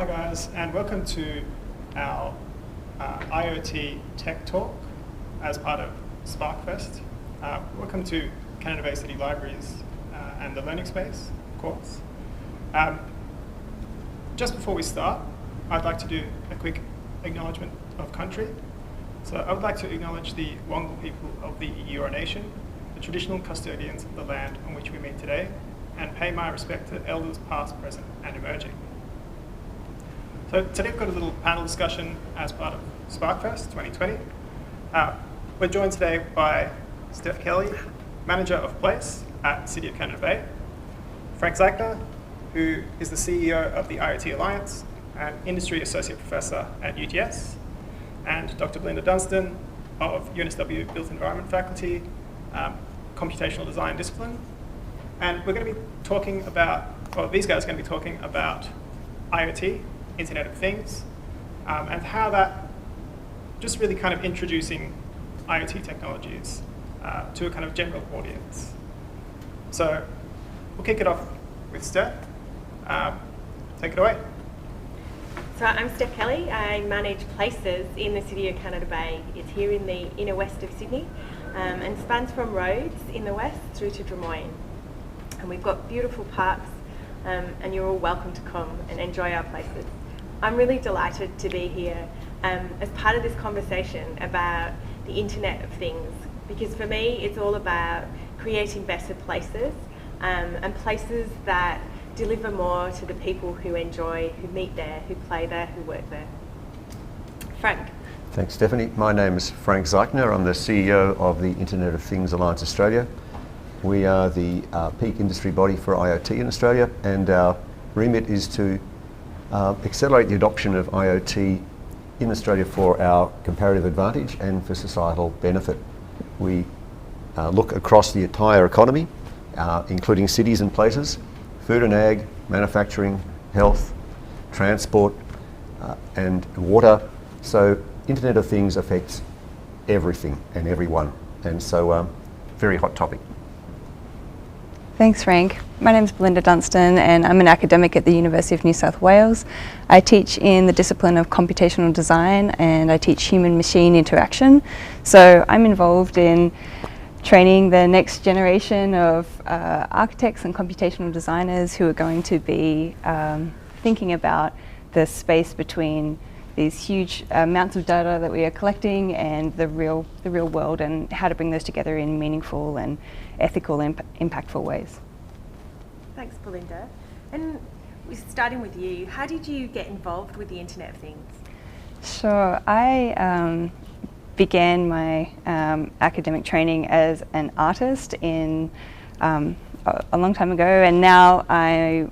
Hi guys, and welcome to our IoT Tech Talk as part of Sparkfest. Welcome to Canada Bay City Libraries and the Learning Space course. Just before we start, I'd like to do a quick acknowledgement of country. So I would like to acknowledge the Wongal people of the Eora Nation, the traditional custodians of the land on which we meet today, and pay my respect to elders past, present, and emerging. So today we've got a little panel discussion as part of Sparkfest 2020. We're joined today by Steph Kelly, Manager of Place at City of Canada Bay, Frank Zeichner, who is the CEO of the IoT Alliance and Industry Associate Professor at UTS, and Dr. Belinda Dunstan of UNSW Built Environment Faculty, Computational Design Discipline. And we're going to be talking about, or these guys are going to be talking about IoT, Internet of Things, and how that, just really kind of introducing IoT technologies to a kind of general audience. So we'll kick it off with Steph. Take it away. So I'm Steph Kelly. I manage places in the City of Canada Bay. It's here in the inner west of Sydney and spans from Rhodes in the west through to Drummoyne. And we've got beautiful parks and you're all welcome to come and enjoy our places. I'm really delighted to be here as part of this conversation about the Internet of Things, because for me it's all about creating better places and places that deliver more to the people who enjoy, who meet there, who play there, who work there. Frank. Thanks, Stephanie. My name is Frank Zeichner. I'm the CEO of the Internet of Things Alliance Australia. We are the peak industry body for IoT in Australia, and our remit is to accelerate the adoption of IoT in Australia for our comparative advantage and for societal benefit. We look across the entire economy, including cities and places, food and ag, manufacturing, health, transport, and water. So Internet of Things affects everything and everyone, and so very hot topic. Thanks, Frank. My name is Belinda Dunstan and I'm an academic at the University of New South Wales. I teach in the discipline of computational design and I teach human-machine interaction. So I'm involved in training the next generation of architects and computational designers who are going to be thinking about the space between these huge amounts of data that we are collecting and the real world, and how to bring those together in meaningful and ethical, impactful ways. Thanks, Belinda. And starting with you, how did you get involved with the Internet of Things? Sure. I began my academic training as an artist in a long time ago, and now I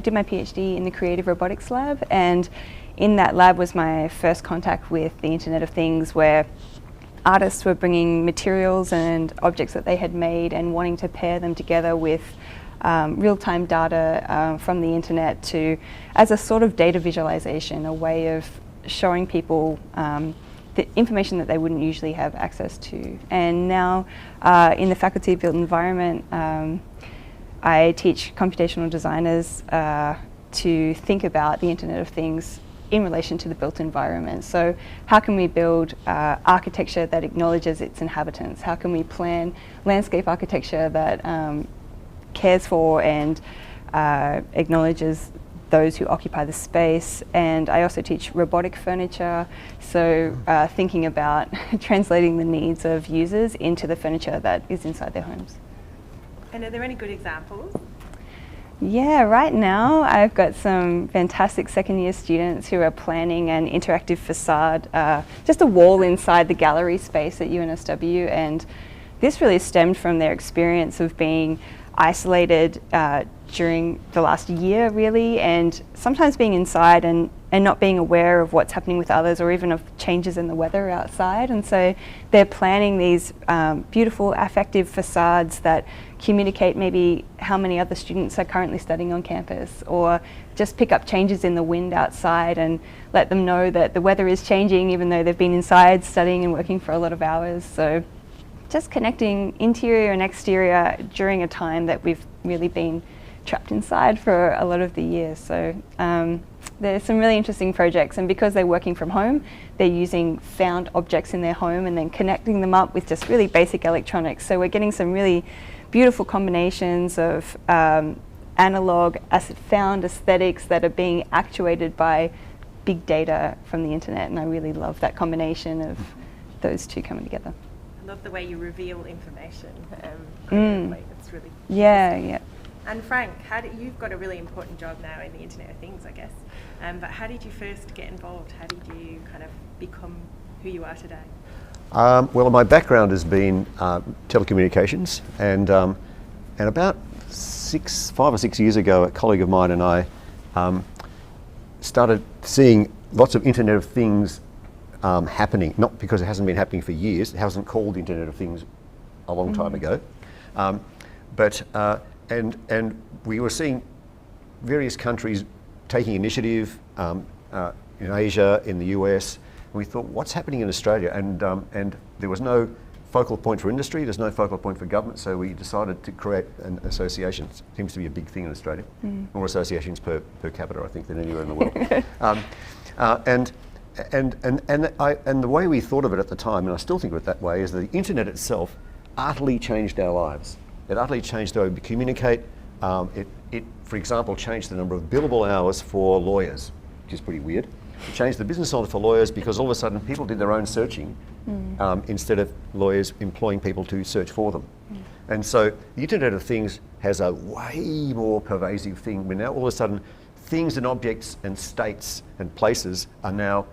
did my PhD in the Creative Robotics Lab, and in that lab was my first contact with the Internet of Things, where artists were bringing materials and objects that they had made and wanting to pair them together with real-time data from the internet as a sort of data visualization, a way of showing people the information that they wouldn't usually have access to. And now in the Faculty of Built Environment, I teach computational designers to think about the Internet of Things in relation to the built environment. So how can we build architecture that acknowledges its inhabitants? How can we plan landscape architecture that cares for and acknowledges those who occupy the space? And I also teach robotic furniture, so thinking about translating the needs of users into the furniture that is inside their homes. And are there any good examples? Yeah, right now I've got some fantastic second-year students who are planning an interactive facade, just a wall inside the gallery space at UNSW, and this really stemmed from their experience of being isolated during the last year, really, and sometimes being inside and not being aware of what's happening with others, or even of changes in the weather outside. And so they're planning these beautiful affective facades that communicate maybe how many other students are currently studying on campus, or just pick up changes in the wind outside and let them know that the weather is changing even though they've been inside studying and working for a lot of hours. So just connecting interior and exterior during a time that we've really been trapped inside for a lot of the year. So there's some really interesting projects, and because they're working from home, they're using found objects in their home and then connecting them up with just really basic electronics. So we're getting some really beautiful combinations of analog found aesthetics that are being actuated by big data from the internet, and I really love that combination of those two coming together. I love the way you reveal information. It's really yeah. And Frank, you've got a really important job now in the Internet of Things, I guess. But how did you first get involved? How did you kind of become who you are today? Well, my background has been telecommunications, and about 5 or 6 years ago, a colleague of mine and I started seeing lots of Internet of Things happening. Not because it hasn't been happening for years; it hasn't called Internet of Things a long time ago, and we were seeing various countries taking initiative in Asia, in the US. And we thought, what's happening in Australia? And there was no focal point for industry, there's no focal point for government, so we decided to create an association. It seems to be a big thing in Australia. More associations per capita, I think, than anywhere in the world. And the way we thought of it at the time, and I still think of it that way, is that the internet itself utterly changed our lives. It utterly changed the way we communicate. It, for example, changed the number of billable hours for lawyers, which is pretty weird. It changed the business model for lawyers because all of a sudden people did their own searching instead of lawyers employing people to search for them. And so the Internet of Things has a way more pervasive thing where now all of a sudden things and objects and states and places are now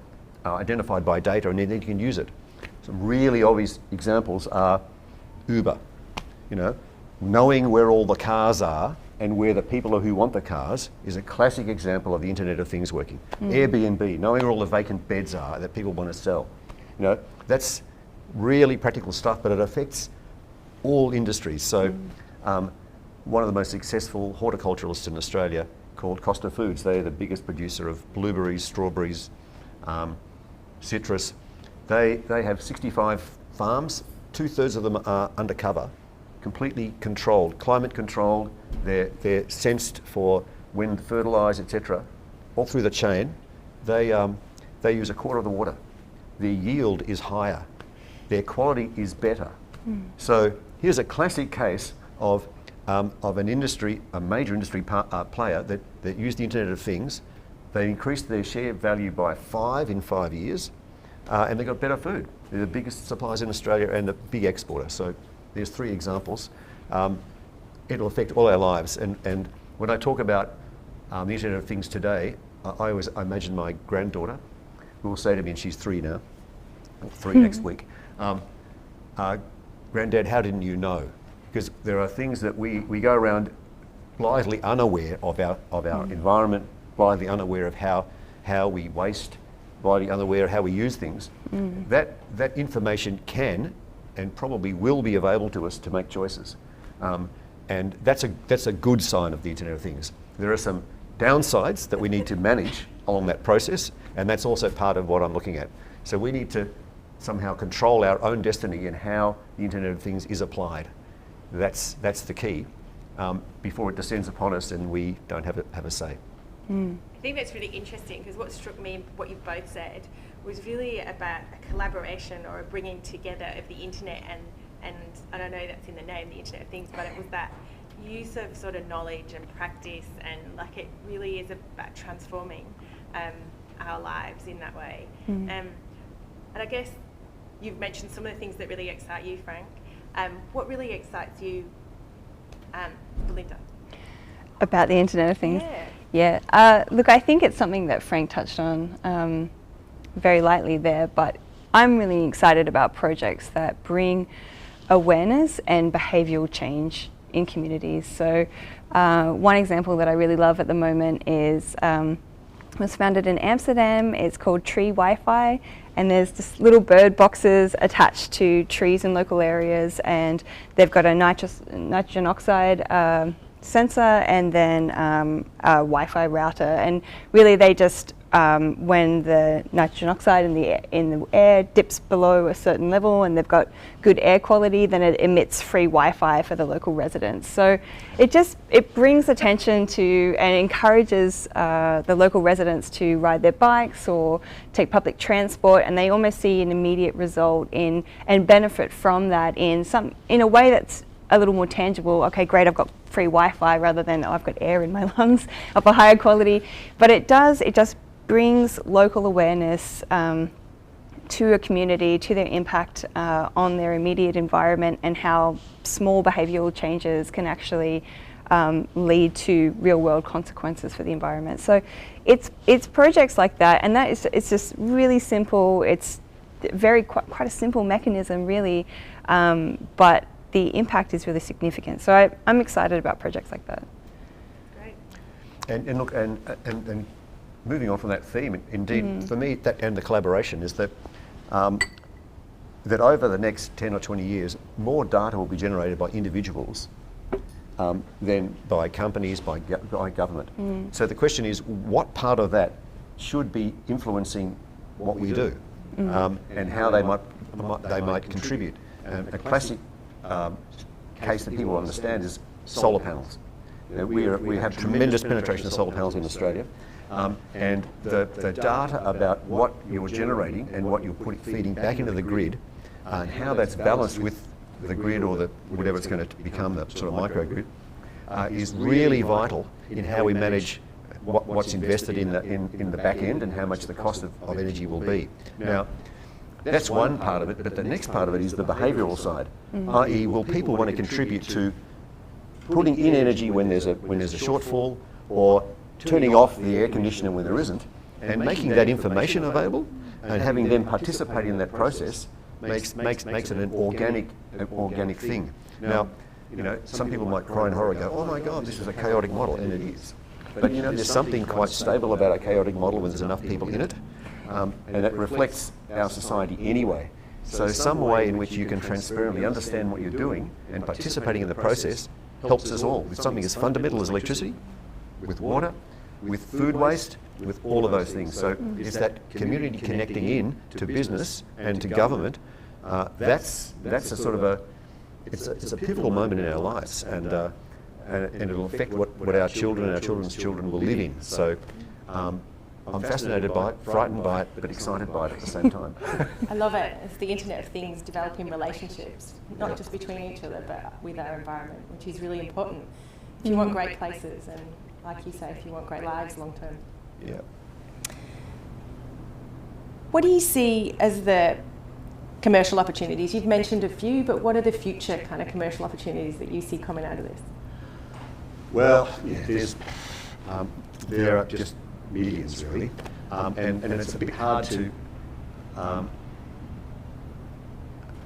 identified by data, and then you can use it. Some really obvious examples are Uber. Knowing where all the cars are and where the people are who want the cars is a classic example of the Internet of Things working. Airbnb, knowing where all the vacant beds are that people want to sell. That's really practical stuff, but it affects all industries. So one of the most successful horticulturalists in Australia, called Costa Foods, they're the biggest producer of blueberries, strawberries, citrus. They have 65 farms, 2/3 of them are undercover, completely controlled, climate controlled. They're sensed for wind, fertilise, etc. All through the chain. They use 1/4 of the water. Their yield is higher. Their quality is better. So here's a classic case of an industry, a major industry player that used the Internet of Things. They increased their share value by 5 in 5 years, and they got better food. They're the biggest suppliers in Australia and the big exporter. So there's 3 examples. It'll affect all our lives. And when I talk about the Internet of Things today, I imagine my granddaughter, who will say to me, and she's 3 now, 3 next week, Granddad, how didn't you know? Because there are things that we go around blithely unaware of our environment, blithely unaware of how we waste, blithely unaware of how we use things. That information can and probably will be available to us to make choices. And that's a good sign of the Internet of Things. There are some downsides that we need to manage along that process, and that's also part of what I'm looking at. So we need to somehow control our own destiny in how the Internet of Things is applied. That's the key before it descends upon us and we don't have a say. I think that's really interesting, because what struck me, what you both said, was really about a collaboration or a bringing together of the internet and I don't know that's in the name, the Internet of Things, but it was that use of sort of knowledge and practice, and like it really is about transforming our lives in that way. And I guess you've mentioned some of the things that really excite you, Frank. What really excites you, Belinda? About the Internet of Things? Yeah. Look, I think it's something that Frank touched on very lightly there, but I'm really excited about projects that bring awareness and behavioural change in communities. So one example that I really love at the moment is was founded in Amsterdam. It's called Tree Wi-Fi, and there's just little bird boxes attached to trees in local areas, and they've got a nitrogen oxide sensor and then a Wi-Fi router, and really they just when the nitrogen oxide in the air dips below a certain level and they've got good air quality, then it emits free Wi-Fi for the local residents. So it brings attention to and encourages the local residents to ride their bikes or take public transport, and they almost see an immediate result and benefit from that in a way that's a little more tangible. Okay, great, I've got free Wi-Fi rather than I've got air in my lungs of a higher quality. But it just brings local awareness to a community, to their impact on their immediate environment, and how small behavioural changes can actually lead to real-world consequences for the environment. So it's projects like that, and it's just really simple. It's quite a simple mechanism, really, but the impact is really significant. So I'm excited about projects like that. Great. And look, and moving on from that theme, indeed, for me, that and the collaboration is that that over the next 10 or 20 years, more data will be generated by individuals than by companies, by government. So the question is, what part of that should be influencing what we do, and how they might contribute. A classic case that people understand is solar panels. You know, we have tremendous penetration of solar panels in Australia, and the data about what you're generating and what you're feeding back into the grid, and how that's balanced with the grid or whatever it's going to become, the sort of microgrid, is really vital in how we manage what's invested in the back end and how much the cost of energy will be. Now, that's one part of it, but the next part of it is the behavioural side, i.e. will people want to contribute to putting in energy when there's a shortfall, or turning off the air conditioner when there isn't, and making that information available and having them participate in that process makes it an organic thing. Now, you know, some people might cry in horror and go, "Oh my God, this is a chaotic model," and it is. But you know, there's something quite stable about a chaotic model when there's enough people in it. And it reflects our society anyway. So some way in which you can transparently understand what you're doing and participating in the process helps us all with something as fundamental as electricity, with water, with food waste, with all of those things. So it's that community connecting in to business and to government. That's a sort of it's a pivotal moment in our lives, and it'll affect what our children and our children's children will live in. So. I'm fascinated by it, frightened by it, but excited by it at the same time. I love it. It's the Internet of Things developing relationships, not just between each other, but with our environment, which is really important. If you want great places, and like you say, if you want great lives long term. Yeah. What do you see as the commercial opportunities? You've mentioned a few, but what are the future kind of commercial opportunities that you see coming out of this? Well, there are just millions, really, and it's a bit hard to. I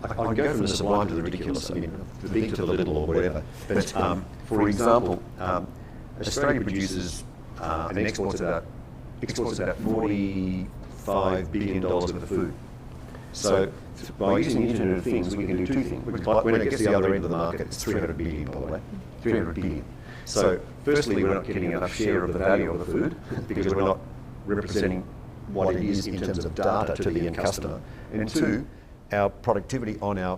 can go from the sublime to the ridiculous. I mean, the big to the little, or whatever. But for example, Australia produces and exports about $45 billion worth of food. So by using the Internet of Things, we can do two things. When it gets to the other end of the market, it's 300 billion, by the way, 300 billion. So firstly, we're not getting enough share of the value of the food because we're not representing what it is in terms of data to the end customer. And two, our productivity on our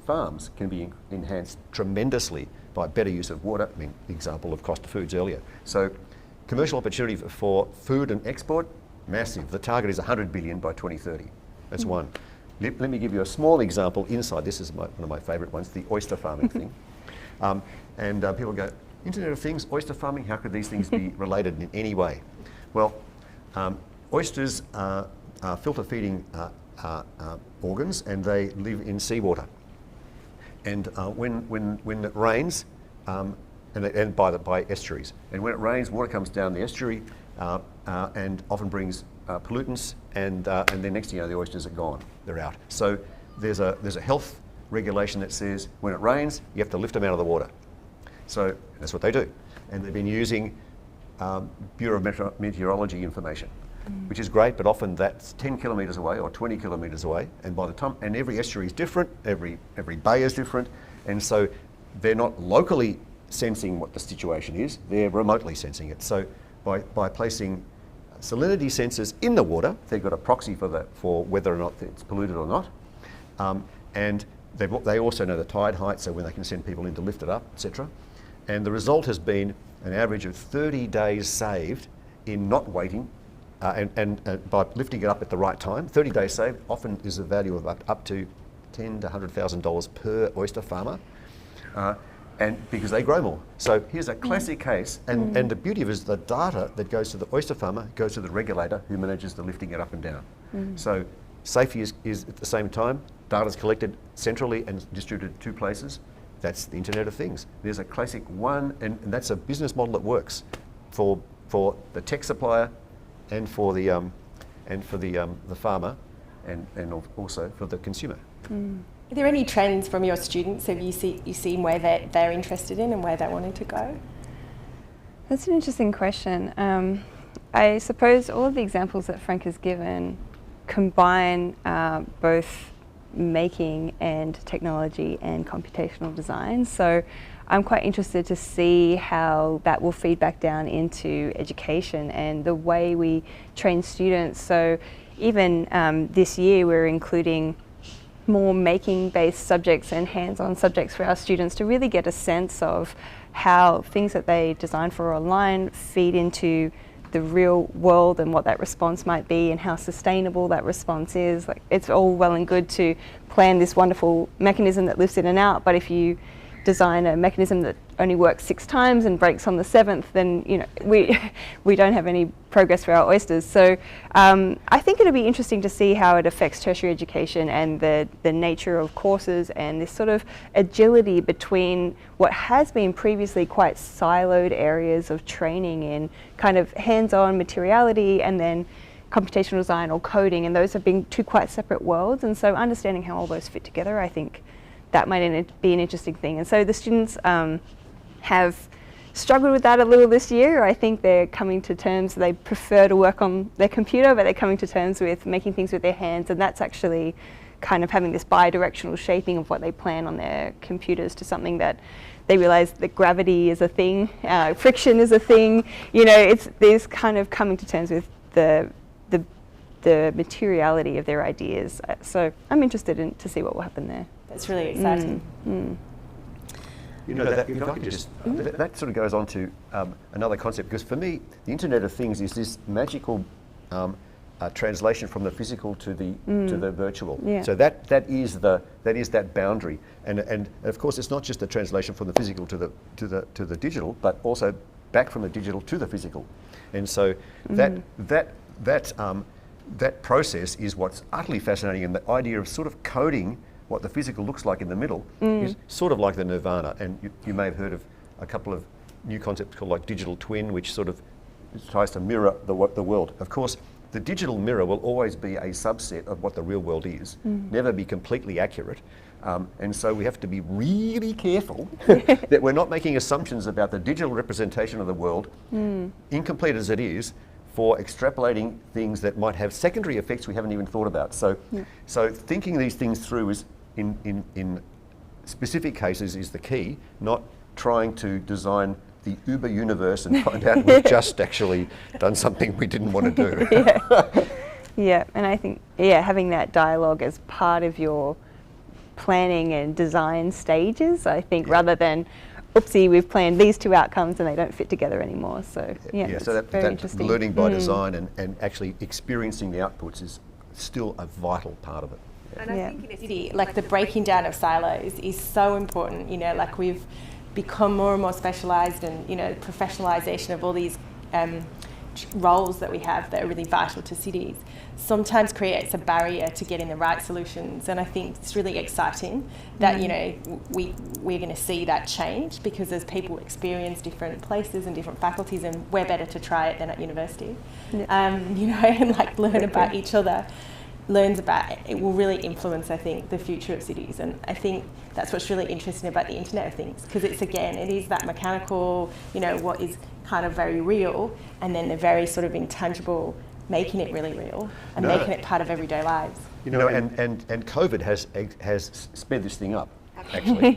farms can be enhanced tremendously by better use of water. I mean, the example of Costa Foods earlier. So commercial opportunity for food and export, massive. The target is 100 billion by 2030. That's one. Let me give you a small example inside. This is one of my favourite ones, the oyster farming thing. And people go, Internet of Things, oyster farming, how could these things be related in any way? Well, oysters are filter feeding organs, and they live in seawater. And when it rains, and by estuaries, and when it rains, water comes down the estuary and often brings pollutants, and then next thing you know, the oysters are gone, they're out. So there's a health regulation that says when it rains, you have to lift them out of the water. So that's what they do. And they've been using Bureau of Meteorology information, which is great, but often that's 10 kilometres away or 20 kilometres away. And by the time, and every estuary is different, every bay is different. And so they're not locally sensing what the situation is, they're remotely sensing it. So by placing salinity sensors in the water. They've got a proxy for whether or not it's polluted or not. And they also know the tide height, so when they can send people in to lift it up, etc. And the result has been an average of 30 days saved in not waiting and by lifting it up at the right time. 30 days saved often is a value of up to $10,000 to $100,000 per oyster farmer. And because they grow more. So here's a classic case, and the beauty of it is the data that goes to the oyster farmer goes to the regulator who manages the lifting it up and down. So safety is at the same time, data's collected centrally and distributed 2 places. That's the Internet of Things. There's a classic one, and that's a business model that works for the tech supplier and for the farmer and also for the consumer. Are there any trends from your students have you seen where they're interested in and where they wanted to go? That's an interesting question. I suppose all of the examples that Frank has given combine both making and technology and computational design. So I'm quite interested to see how that will feed back down into education and the way we train students. So even this year we're including more making-based subjects and hands-on subjects for our students to really get a sense of how things that they design for online feed into the real world and what that response might be and how sustainable that response is. Like, it's all well and good to plan this wonderful mechanism that lifts in and out, but if you design a mechanism that only works 6 times and breaks on the 7th, then we don't have any progress for our oysters. So I think it'll be interesting to see how it affects tertiary education and the nature of courses and this sort of agility between what has been previously quite siloed areas of training in kind of hands-on materiality and then computational design or coding, and those have been 2 quite separate worlds. And so understanding how all those fit together, I think that might be an interesting thing. And so the students have struggled with that a little this year. I think they're coming to terms, they prefer to work on their computer, but they're coming to terms with making things with their hands, and that's actually kind of having this bi-directional shaping of what they plan on their computers to something that they realize that gravity is a thing, friction is a thing. It's this kind of coming to terms with the materiality of their ideas. So I'm interested to see what will happen there. That's really exciting. That sort of goes on to another concept, because for me, the Internet of Things is this magical translation from the physical to the virtual. Yeah. So that is that boundary, and of course it's not just the translation from the physical to the digital, but also back from the digital to the physical, and so that process is what's utterly fascinating, and the idea of sort of coding what the physical looks like in the middle is sort of like the nirvana. And you may have heard of a couple of new concepts called like digital twin, which sort of tries to mirror the world. Of course, the digital mirror will always be a subset of what the real world is, never be completely accurate. And so we have to be really careful that we're not making assumptions about the digital representation of the world, incomplete as it is, for extrapolating things that might have secondary effects we haven't even thought about. So thinking these things through is in specific cases is the key, not trying to design the Uber universe and find out we've just actually done something we didn't want to do. Yeah, and I think having that dialogue as part of your planning and design stages, I think, rather than oopsie, we've planned these 2 outcomes and they don't fit together anymore. So so that learning by design and actually experiencing the outputs is still a vital part of it. And I think in a city, like the breaking down of silos is so important. Like we've become more and more specialised, and professionalisation of all these roles that we have that are really vital to cities sometimes creates a barrier to getting the right solutions. And I think it's really exciting that we're going to see that change, because as people experience different places and different faculties, and we're better to try it than at university, and like learn about each other. It will really influence, I think, the future of cities. And I think that's what's really interesting about the Internet of Things, because it is that mechanical, what is kind of very real, and then the very sort of intangible, making it really real and making it part of everyday lives. And COVID has sped this thing up, actually,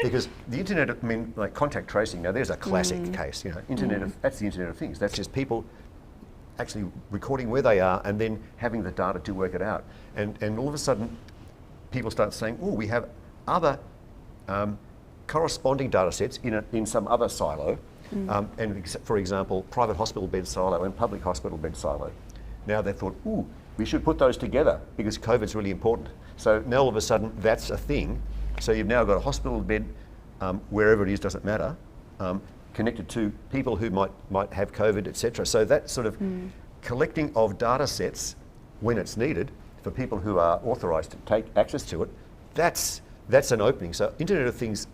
because the Internet, like contact tracing. Now, there's a classic case. That's the Internet of Things. That's just people actually recording where they are and then having the data to work it out. And all of a sudden, people start saying, oh, we have other corresponding data sets in some other silo. And for example, private hospital bed silo and public hospital bed silo. Now they thought, ooh, we should put those together because COVID's really important. So now all of a sudden, that's a thing. So you've now got a hospital bed, wherever it is, doesn't matter, connected to people who might have COVID, etc. So that sort of collecting of data sets when it's needed for people who are authorised to take access to it, that's an opening. So Internet of Things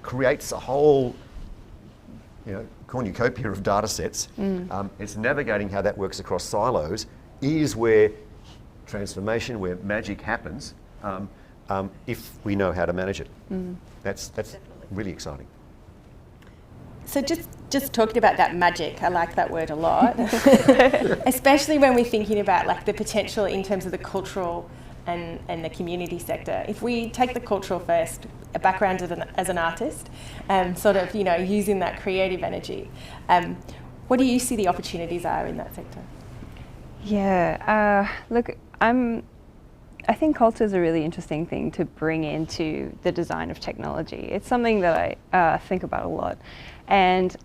creates a whole cornucopia of data sets. It's navigating how that works across silos is where transformation, where magic happens, if we know how to manage it. That's really exciting. So just talking about that magic, I like that word a lot, especially when we're thinking about like the potential in terms of the cultural and the community sector. If we take the cultural first, a background as an artist, sort of using that creative energy, what do you see the opportunities are in that sector? Yeah, look, I think culture is a really interesting thing to bring into the design of technology. It's something that I think about a lot. And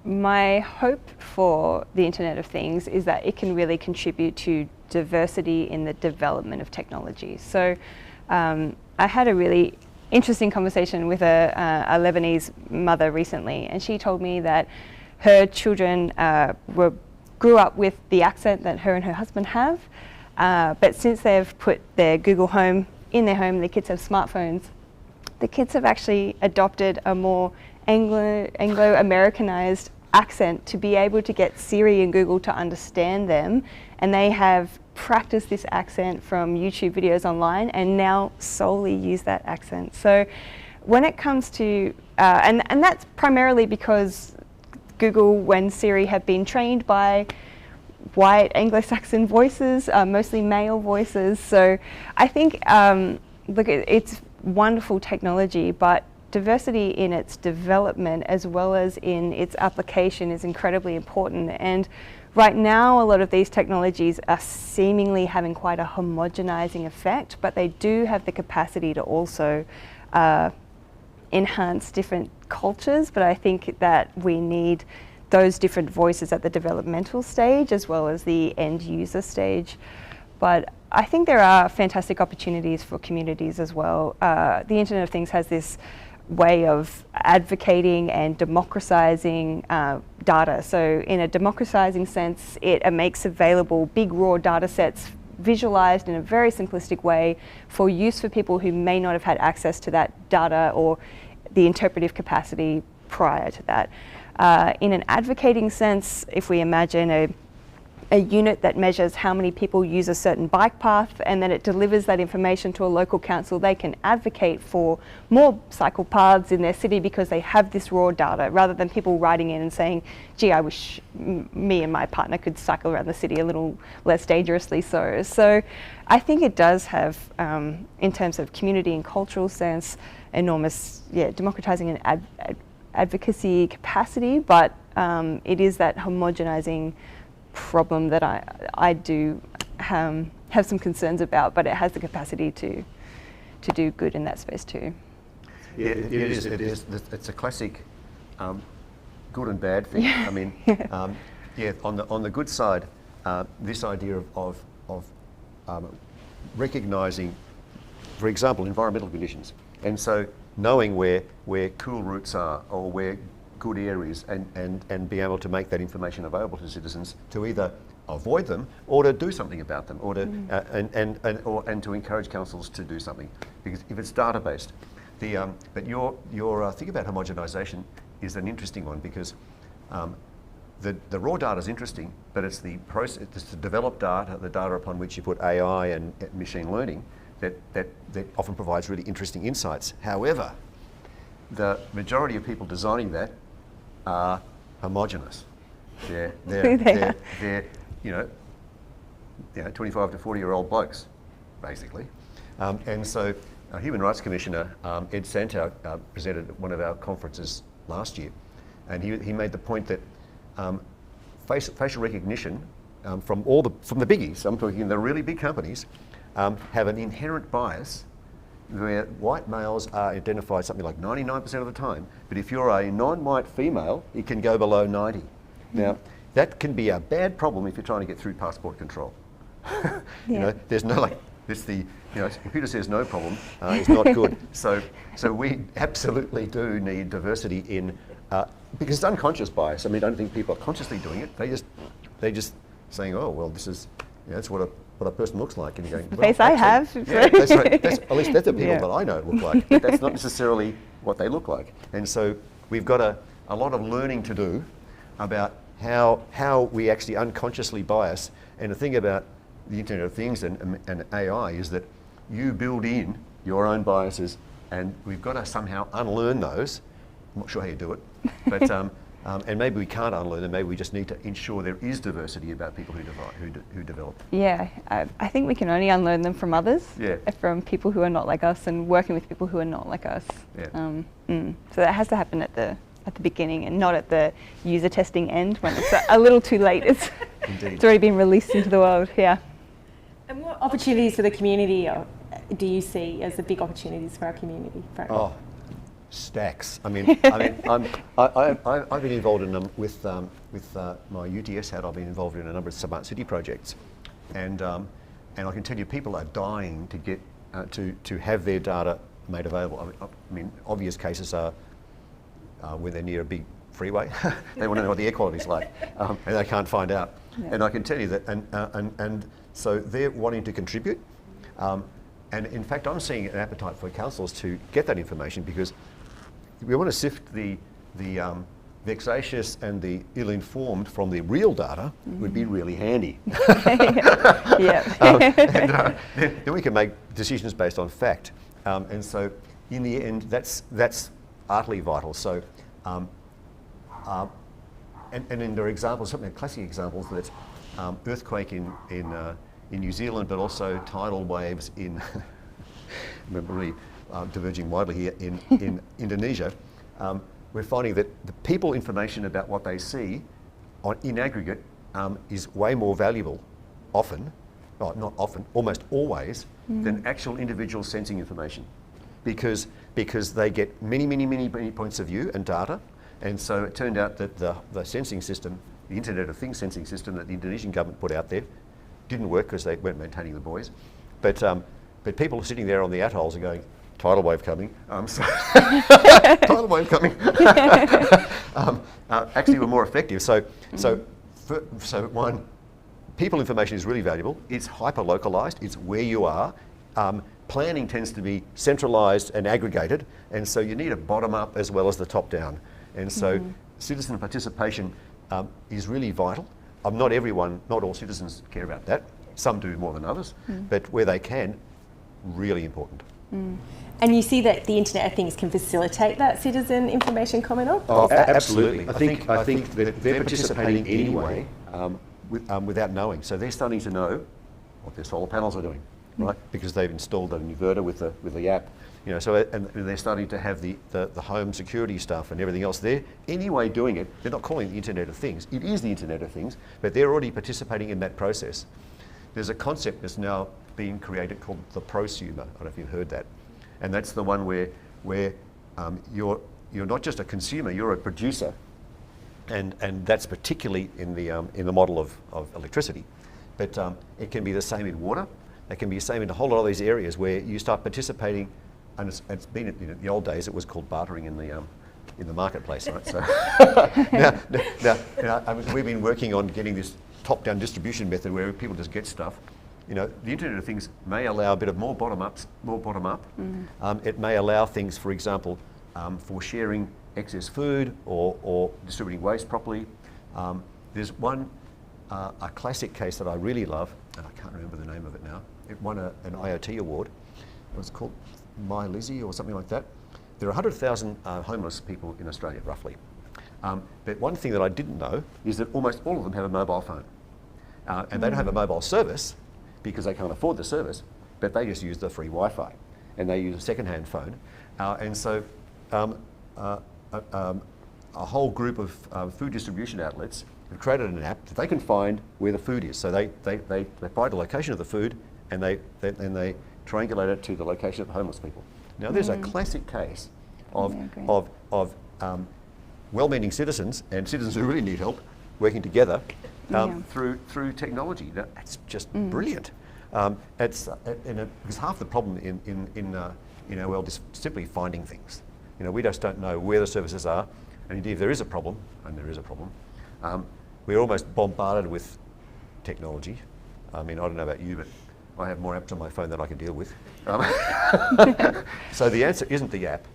my hope for the Internet of Things is that it can really contribute to diversity in the development of technology. So I had a really interesting conversation with a Lebanese mother recently, and she told me that her children grew up with the accent that her and her husband have, but since they've put their Google Home in their home, the kids have smartphones, the kids have actually adopted a more Anglo-Americanized accent to be able to get Siri and Google to understand them, and they have practiced this accent from YouTube videos online and now solely use that accent. So when it comes to, and that's primarily because Google and Siri have been trained by white Anglo-Saxon voices, mostly male voices. So I think, look, it's wonderful technology, but diversity in its development as well as in its application is incredibly important. And right now, a lot of these technologies are seemingly having quite a homogenizing effect, but they do have the capacity to also enhance different cultures. But I think that we need those different voices at the developmental stage as well as the end user stage. But I think there are fantastic opportunities for communities as well. The Internet of Things has this way of advocating and democratizing data. So in a democratizing sense, it makes available big raw data sets visualized in a very simplistic way for use for people who may not have had access to that data or the interpretive capacity prior to that. In an advocating sense, if we imagine a unit that measures how many people use a certain bike path and then it delivers that information to a local council, they can advocate for more cycle paths in their city because they have this raw data, rather than people writing in and saying, gee, I wish me and my partner could cycle around the city a little less dangerously so. So I think it does have, in terms of community and cultural sense, enormous democratizing and advocacy capacity, but it is that homogenizing problem that I do have some concerns about, but it has the capacity to do good in that space too. Yeah, it is. It's a classic good and bad thing. Yeah. I mean, on the good side, this idea of recognising, for example, environmental conditions, and so knowing where cool routes are or where good areas and be able to make that information available to citizens to either avoid them or to do something about them, or to and to encourage councils to do something, because if it's data based, but your thing about homogenisation is an interesting one, because the raw data is interesting, but it's the process, it's the developed data, the data upon which you put AI and machine learning that often provides really interesting insights. However, the majority of people designing that are homogenous. They're 25 to 40-year-old blokes, basically. And so Human Rights Commissioner Ed Santow presented at one of our conferences last year, and he made the point that facial recognition from the biggies, I'm talking the really big companies, have an inherent bias where white males are identified something like 99% of the time, but if you're a non-white female, it can go below 90. Now, that can be a bad problem if you're trying to get through passport control. You know, there's no like, computer says no problem, it's not good. So we absolutely do need diversity in, because it's unconscious bias. I mean, I don't think people are consciously doing it. They're just saying, oh, well, this is, that's what a person looks like. And you're going, The well, face I have. Yeah, that's right. At least that's the people that I know look like. But that's not necessarily what they look like. And so we've got a lot of learning to do about how we actually unconsciously bias. And the thing about the Internet of Things and AI is that you build in your own biases, and we've got to somehow unlearn those. I'm not sure how you do it, but and maybe we can't unlearn them. Maybe we just need to ensure there is diversity about people who develop. Yeah, I think we can only unlearn them from others, Yeah. from people who are not like us, and working with people who are not like us. Yeah. So that has to happen at the beginning, and not at the user testing end when it's a little too late. It's already been released into the world. Yeah. And what opportunities for the community do you see as the big opportunities for our community? Oh, stacks. I mean, I've been involved in them with my UTS hat. I've been involved in a number of smart city projects, and I can tell you, people are dying to get to have their data made available. I mean, obvious cases are when they're near a big freeway. They want to know what the air quality is like, and they can't find out. Yeah. And I can tell you that, and so they're wanting to contribute. And in fact, I'm seeing an appetite for councils to get that information, because we want to sift the vexatious and the ill-informed from the real data would be really handy. Yeah. Then we can make decisions based on fact. And so in the end, that's utterly vital. So, and then there are examples, some classic examples, that earthquake in New Zealand, but also tidal waves in, I'm really diverging widely here, in Indonesia. We're finding that the people information about what they see in aggregate is way more valuable often, not often, almost always, than actual individual sensing information. Because they get many points of view and data. And so it turned out that the sensing system, the Internet of Things sensing system that the Indonesian government put out there, didn't work because they weren't maintaining the buoys. But people are sitting there on the atolls and going, tidal wave coming. Tidal wave coming. Actually were more effective. So one, people information is really valuable. It's hyper-localized. It's where you are. Planning tends to be centralised and aggregated, and so you need a bottom-up as well as the top-down. And so citizen participation is really vital. Not all citizens care about that. Some do more than others, but where they can, really important. And you see that the Internet of Things can facilitate that citizen information coming up? Oh, absolutely. I think that they're participating anyway without knowing. So they're starting to know what their solar panels are doing, right? Because they've installed an inverter with the app. You know, so and they're starting to have the home security stuff and everything else. They're anyway doing it. They're not calling it the Internet of Things. It is the Internet of Things, but they're already participating in that process. There's a concept that's now being created called the prosumer. I don't know if you've heard that, and that's the one where you're not just a consumer, you're a producer, and that's particularly in the model of electricity, but it can be the same in water. It can be the same in a whole lot of these areas where you start participating. And it's been in the old days. It was called bartering in the marketplace, right? So now, we've been working on getting this top-down distribution method where people just get stuff. You know, the Internet of Things may allow a bit of more bottom up. It may allow things, for example, for sharing excess food or distributing waste properly. There's a classic case that I really love, and I can't remember the name of it now. It won an IoT award. It was called My Lizzie or something like that. There are 100,000 homeless people in Australia, roughly. But one thing that I didn't know is that almost all of them have a mobile phone. And they don't have a mobile service because they can't afford the service, but they just use the free Wi-Fi. And they use a second-hand phone. And so a whole group of food distribution outlets have created an app that they can find where the food is. So they find the location of the food, and they triangulate it to the location of the homeless people. Now, there's a classic case of well-meaning citizens and citizens who really need help working together through technology. That's just brilliant. Because half the problem in our world is simply finding things. We just don't know where the services are, and indeed if there is a problem, and there is a problem, we're almost bombarded with technology. I mean, I don't know about you, but I have more apps on my phone than I can deal with. So the answer isn't the app.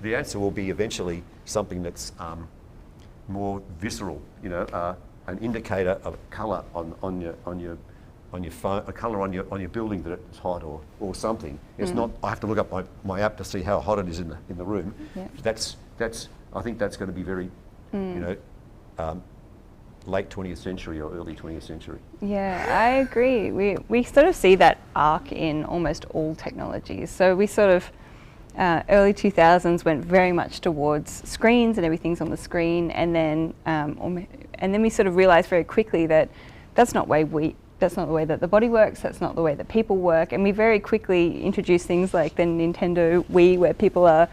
The answer will be eventually something that's more visceral, an indicator of colour on your phone, a colour on your building that it's hot or something. It's not. I have to look up my app to see how hot it is in the room. Yeah. I think that's going to be very, late 20th century or early 20th century. Yeah, I agree. We sort of see that arc in almost all technologies. So we sort of early 2000s went very much towards screens and everything's on the screen, and then we sort of realized very quickly that that's not the way that the body works, that's not the way that people work, and we very quickly introduced things like the Nintendo Wii, where people are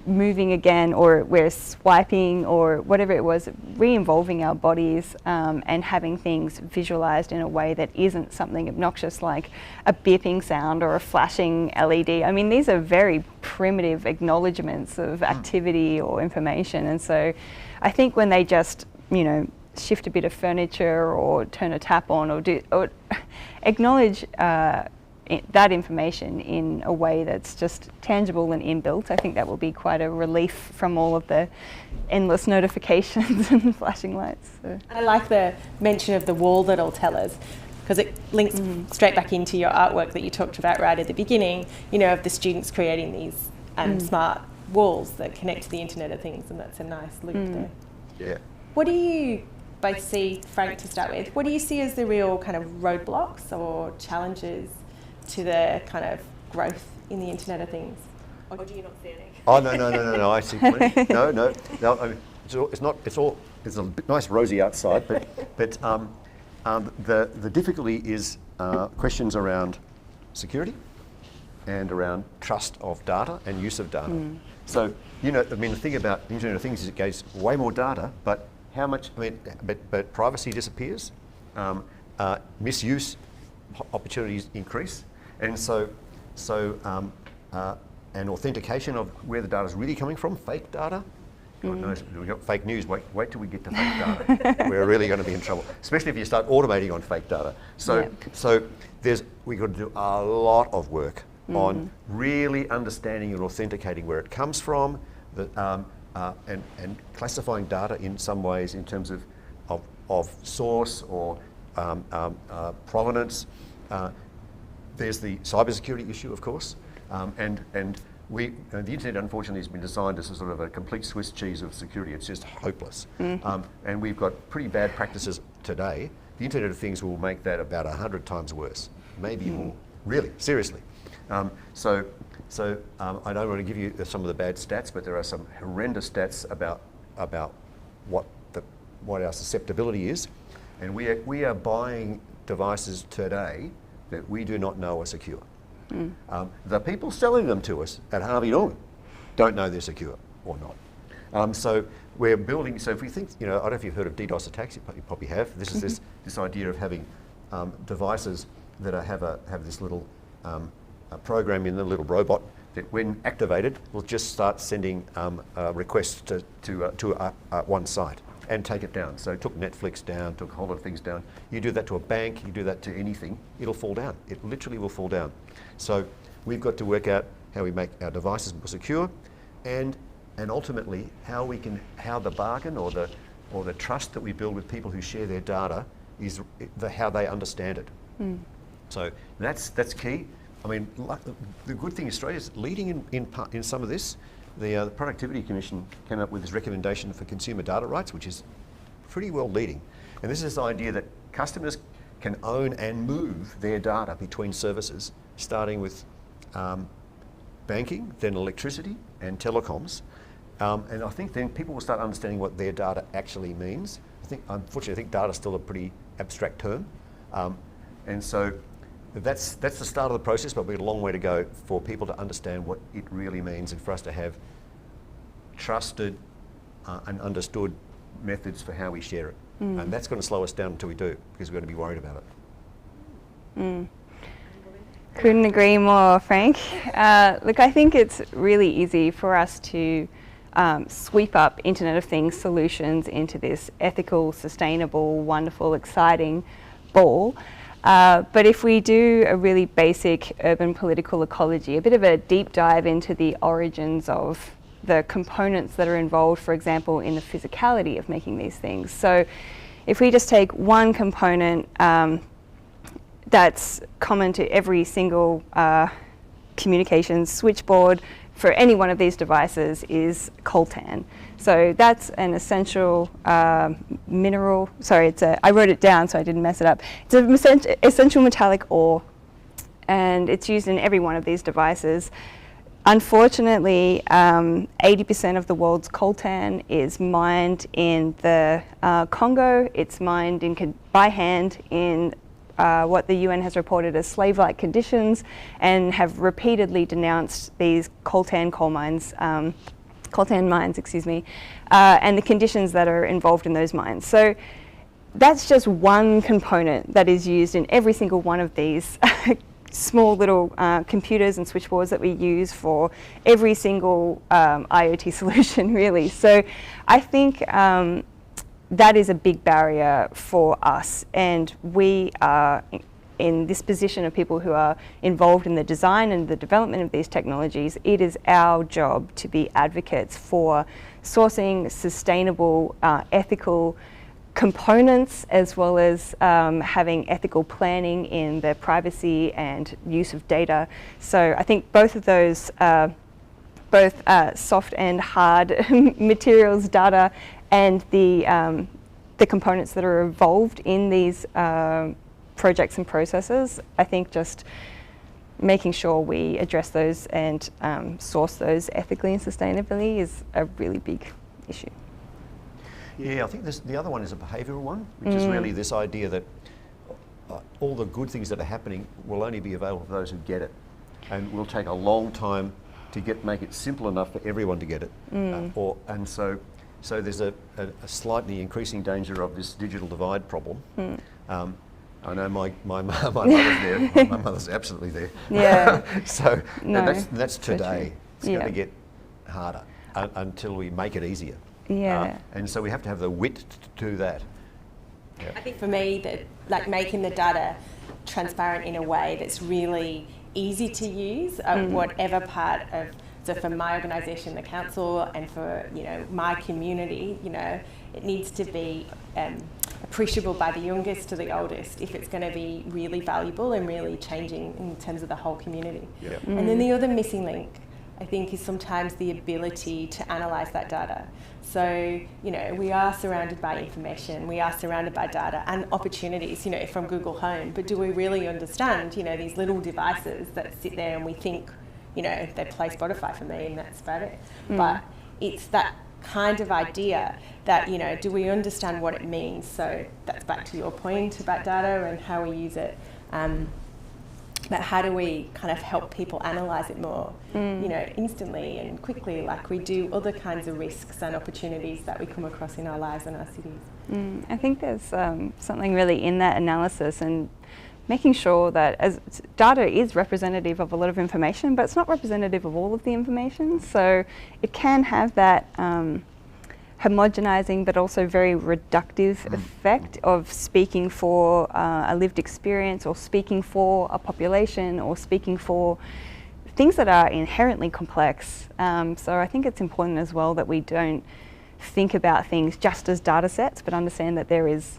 moving again, or we're swiping, or whatever it was, re-involving our bodies and having things visualized in a way that isn't something obnoxious like a beeping sound or a flashing LED. I mean, these are very primitive acknowledgements of activity or information, and so I think when they just, shift a bit of furniture or turn a tap on or acknowledge that information in a way that's just tangible and inbuilt, I think that will be quite a relief from all of the endless notifications and flashing lights. So. And I like the mention of the wall that'll tell us, because it links straight back into your artwork that you talked about right at the beginning, of the students creating these smart walls that connect to the Internet of Things, and that's a nice loop there. Yeah. What do you both see, Frank, to start with, what do you see as the real kind of roadblocks or challenges to the kind of growth in the Internet of Things? Or do you not see any? Oh, no, I see plenty. No, I mean, it's a bit nice rosy outside, but the difficulty is questions around security and around trust of data and use of data. So, the thing about the Internet of Things is it gives way more data, but how much, but privacy disappears, misuse opportunities increase, and and authentication of where the data is really coming from, fake data. God knows, we've got fake news. Wait till we get to fake data. We're really going to be in trouble, especially if you start automating on fake data. So we've got to do a lot of work on really understanding and authenticating where it comes from, and classifying data in some ways in terms of source or provenance. There's the cybersecurity issue, of course, and the Internet, unfortunately, has been designed as a sort of a complete Swiss cheese of security. It's just hopeless, and we've got pretty bad practices today. The Internet of Things will make that about 100 times worse, maybe more. Really, seriously. So I don't want to give you some of the bad stats, but there are some horrendous stats about what our susceptibility is, and we are buying devices today that we do not know are secure. The people selling them to us at Harvey Norman don't know they're secure or not. So we're building. So if we think, I don't know if you've heard of DDoS attacks. You probably have. This is this idea of having devices that have this little a program in the little robot that, when activated, will just start sending requests to one site and take it down. So it took Netflix down, took a whole lot of things down. You do that to a bank, you do that to anything, it'll fall down. It literally will fall down. So we've got to work out how we make our devices more secure, and ultimately how the bargain or the trust that we build with people who share their data is how they understand it. So that's key. I mean, the good thing Australia is leading in some of this. The Productivity Commission came up with this recommendation for consumer data rights, which is pretty well leading. And this is this idea that customers can own and move their data between services, starting with banking, then electricity and telecoms, And I think then people will start understanding what their data actually means. Unfortunately, I think data is still a pretty abstract term. And so that's the start of the process, but we've got a long way to go for people to understand what it really means and for us to have trusted and understood methods for how we share it. And that's going to slow us down until we do, because we're going to be worried about it. Couldn't agree more, Frank. Look, I think it's really easy for us to sweep up Internet of Things solutions into this ethical, sustainable, wonderful, exciting ball. But if we do a really basic urban political ecology, a bit of a deep dive into the origins of the components that are involved, for example, in the physicality of making these things. So if we just take one component that's common to every single communications switchboard for any one of these devices is coltan. So that's an essential mineral. Sorry, I wrote it down so I didn't mess it up. It's an essential metallic ore, and it's used in every one of these devices. Unfortunately, 80% of the world's coltan is mined in the Congo. It's mined by hand in what the UN has reported as slave-like conditions, and have repeatedly denounced these coltan mines, and the conditions that are involved in those mines. So that's just one component that is used in every single one of these small little computers and switchboards that we use for every single IoT solution, really. So I think that is a big barrier for us, and we are in this position of people who are involved in the design and the development of these technologies. It is our job to be advocates for sourcing sustainable, ethical components, as well as having ethical planning in the privacy and use of data. So I think both of those, both soft and hard materials, data, and the components that are involved in these projects and processes, I think just making sure we address those and source those ethically and sustainably is a really big issue. Yeah, I think the other one is a behavioural one, which is really this idea that all the good things that are happening will only be available for those who get it, and will take a long time to make it simple enough for everyone to get it. And so there's a slightly increasing danger of this digital divide problem. I know my mother's there. My mother's absolutely there. Yeah. So No, that's today. It's going to Yeah. get harder until we make it easier. Yeah. And so we have to have the wit to do that. Yeah. I think for me, that like making the data transparent in a way that's really easy to use, whatever part of, so for my organisation, the council, and for my community, it needs to be appreciable by the youngest to the oldest if it's going to be really valuable and really changing in terms of the whole community. Yeah. And then the other missing link, I think, is sometimes the ability to analyse that data. So, we are surrounded by information, we are surrounded by data and opportunities, from Google Home, but do we really understand, these little devices that sit there and we think, they play Spotify for me and that's about it. But it's that kind of idea that, do we understand what it means? So that's back to your point about data and how we use it. But how do we kind of help people analyse it more, instantly and quickly, like we do other kinds of risks and opportunities that we come across in our lives and our cities? I think there's something really in that analysis, and making sure that as data is representative of a lot of information, but it's not representative of all of the information. So it can have that homogenizing but also very reductive effect of speaking for a lived experience, or speaking for a population, or speaking for things that are inherently complex. So I think it's important as well that we don't think about things just as data sets, but understand that there is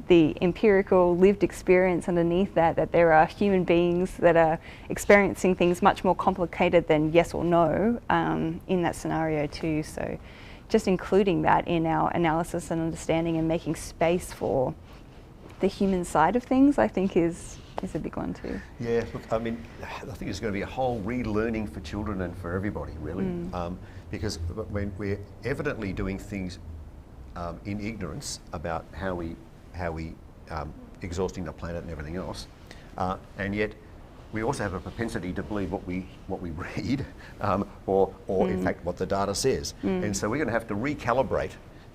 the empirical lived experience underneath that there are human beings that are experiencing things much more complicated than yes or no in that scenario too. So just including that in our analysis and understanding, and making space for the human side of things, I think is is a big one too. Yeah, look, I mean, I think there's going to be a whole relearning for children and for everybody, really, because when we're evidently doing things in ignorance about how we exhausting the planet and everything else, and yet we also have a propensity to believe what we read, or in fact what the data says, and so we're going to have to recalibrate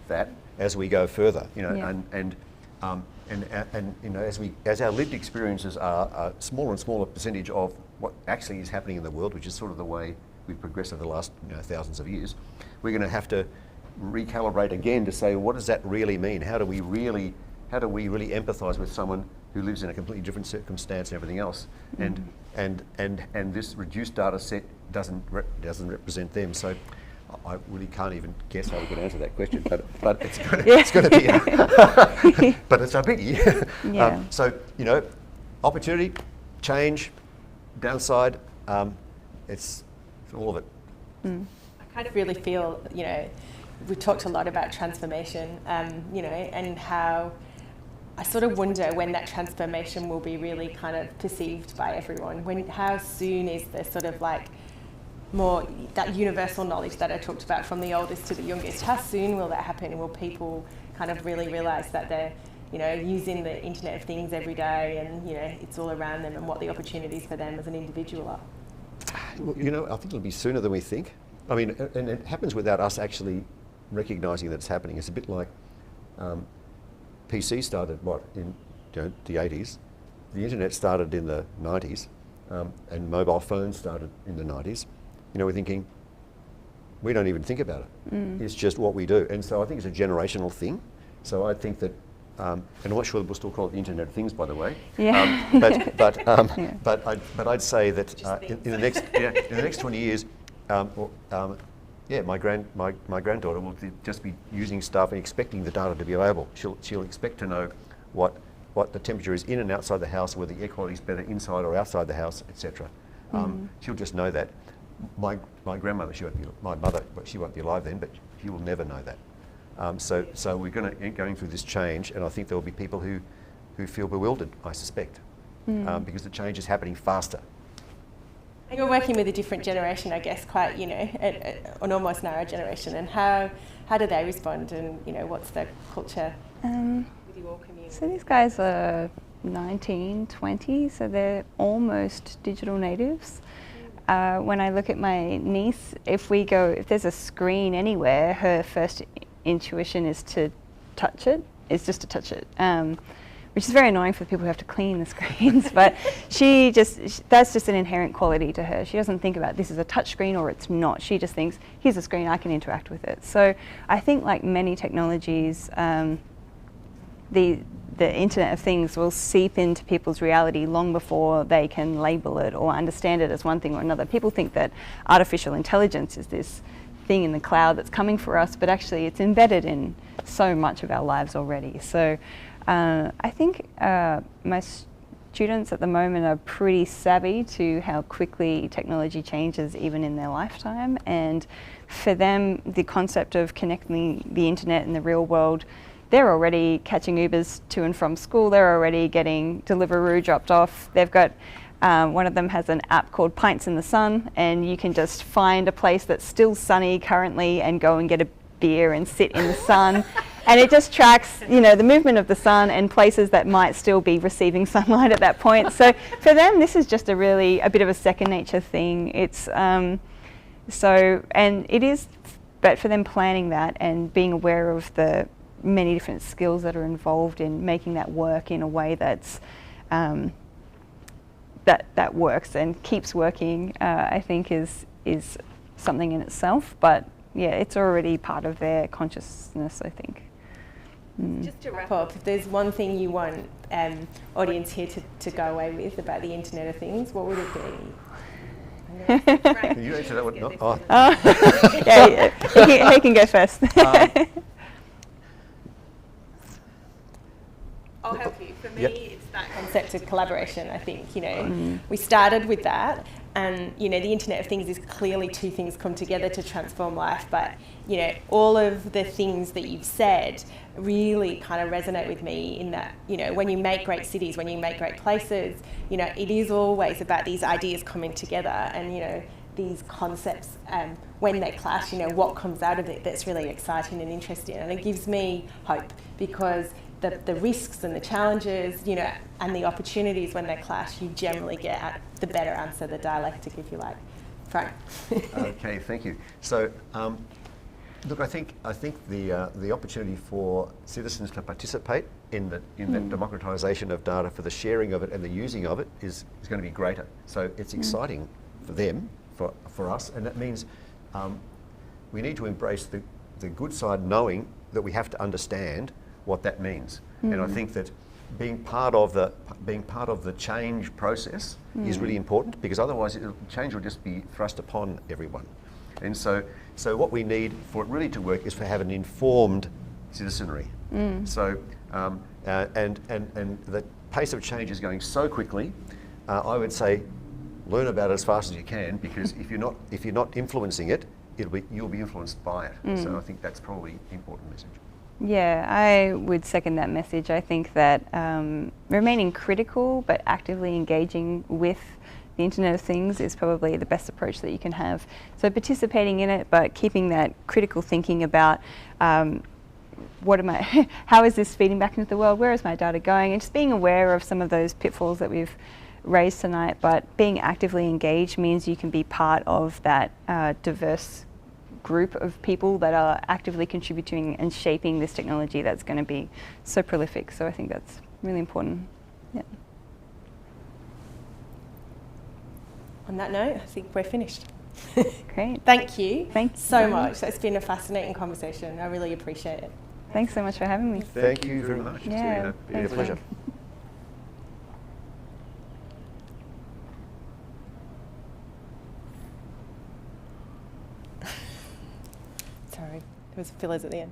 that as we go further, you know, and you know, as our lived experiences are a smaller and smaller percentage of what actually is happening in the world, which is sort of the way we've progressed over the last thousands of years, we're going to have to recalibrate again to say, what does that really mean? How do we really empathise with someone who lives in a completely different circumstance and everything else? And this reduced data set doesn't represent them. So I really can't even guess how we can answer that question, but it's going to be, but it's a biggie. Yeah. So, you know, opportunity, change, downside, it's all of it. I kind of really feel, you know, we talked a lot about transformation, you know, and how I sort of wonder when that transformation will be really kind of perceived by everyone. How soon is there sort of like more that universal knowledge that I talked about from the oldest to the youngest? How soon will that happen? Will people kind of really realise that they're, you know, using the Internet of Things every day, and you know, it's all around them, and what the opportunities for them as an individual are? Well, you know, I think it'll be sooner than we think. I mean, and it happens without us actually recognising that it's happening. It's a bit like PC started in the 80s, the internet started in the 90s, and mobile phones started in the 90s. You know, we're thinking, we don't even think about it. It's just what we do. And so I think it's a generational thing. So I think that, and I'm not sure that we'll still call it the Internet of Things, by the way. Yeah. But I'd say that in the next 20 years, my granddaughter will just be using stuff and expecting the data to be available. She'll expect to know what the temperature is in and outside the house, whether the air quality is better inside or outside the house, etc. She'll just know that. My grandmother, my mother, she won't be alive then, but she will never know that. So we're going through this change, and I think there will be people who feel bewildered, I suspect, because the change is happening faster. You're working with a different generation, I guess, quite, you know, an almost narrow generation, and how do they respond, and you know, what's the culture with your community? So these guys are 19, 20, so they're almost digital natives. When I look at my niece, if there's a screen anywhere, her first intuition is to touch it. It's just to touch it, which is very annoying for the people who have to clean the screens. But that's just an inherent quality to her. She doesn't think about this is a touch screen or it's not. She just thinks, here's a screen, I can interact with it. So I think, like many technologies, the Internet of Things will seep into people's reality long before they can label it or understand it as one thing or another. People think that artificial intelligence is this thing in the cloud that's coming for us, but actually it's embedded in so much of our lives already. So I think my students at the moment are pretty savvy to how quickly technology changes even in their lifetime, and for them the concept of connecting the internet and the real world, they're already catching Ubers to and from school, they're already getting Deliveroo dropped off. They've got, one of them has an app called Pints in the Sun, and you can just find a place that's still sunny currently and go and get a beer and sit in the sun. And it just tracks, you know, the movement of the sun and places that might still be receiving sunlight at that point. So for them, this is just a bit of a second nature thing. It's, and it is, but for them planning that and being aware of the many different skills that are involved in making that work in a way that's that works and keeps working, I think is something in itself. But yeah, it's already part of their consciousness, I think. Just to wrap up, if there's one thing you want audience here to go away with about the Internet of Things, what would it be? Can you answer that one? No? Oh. Yeah, he can go first. I'll help you. For me, it's that concept of collaboration. I think, you know, we started with that, And, you know, the Internet of Things is clearly two things come together to transform life. But, you know, all of the things that you've said really kind of resonate with me in that, you know, when you make great cities, when you make great places, you know, it is always about these ideas coming together and, you know, these concepts, when they clash, you know, what comes out of it that's really exciting and interesting. And it gives me hope because the risks and the challenges, you know, and the opportunities when they clash, you generally get at the better answer, the dialectic, if you like. Frank. Okay, thank you. So, look, I think the opportunity for citizens to participate in the democratisation of data, for the sharing of it and the using of it, is going to be greater. So it's exciting for them, for us, and that means we need to embrace the good side, knowing that we have to understand what that means. And I think that being part of the change process is really important, because otherwise change will just be thrust upon everyone. And so what we need for it really to work is to have an informed citizenry. So and the pace of change is going so quickly. I would say learn about it as fast as you can, because if you're not influencing it, you'll be influenced by it. So I think that's probably an important message. Yeah, I would second that message. I think that remaining critical but actively engaging with the Internet of Things is probably the best approach that you can have. So participating in it, but keeping that critical thinking about what am I, how is this feeding back into the world, where is my data going, and just being aware of some of those pitfalls that we've raised tonight. But being actively engaged means you can be part of that diverse group of people that are actively contributing and shaping this technology that's going to be so prolific. So I think that's really important. Yeah. On that note, I think we're finished. Great. Thank you. Thanks so much. It's been a fascinating conversation. I really appreciate it. Thanks so much for having me. Thank you very much. Yeah, It's been a pleasure. Sorry, there was fillers at the end.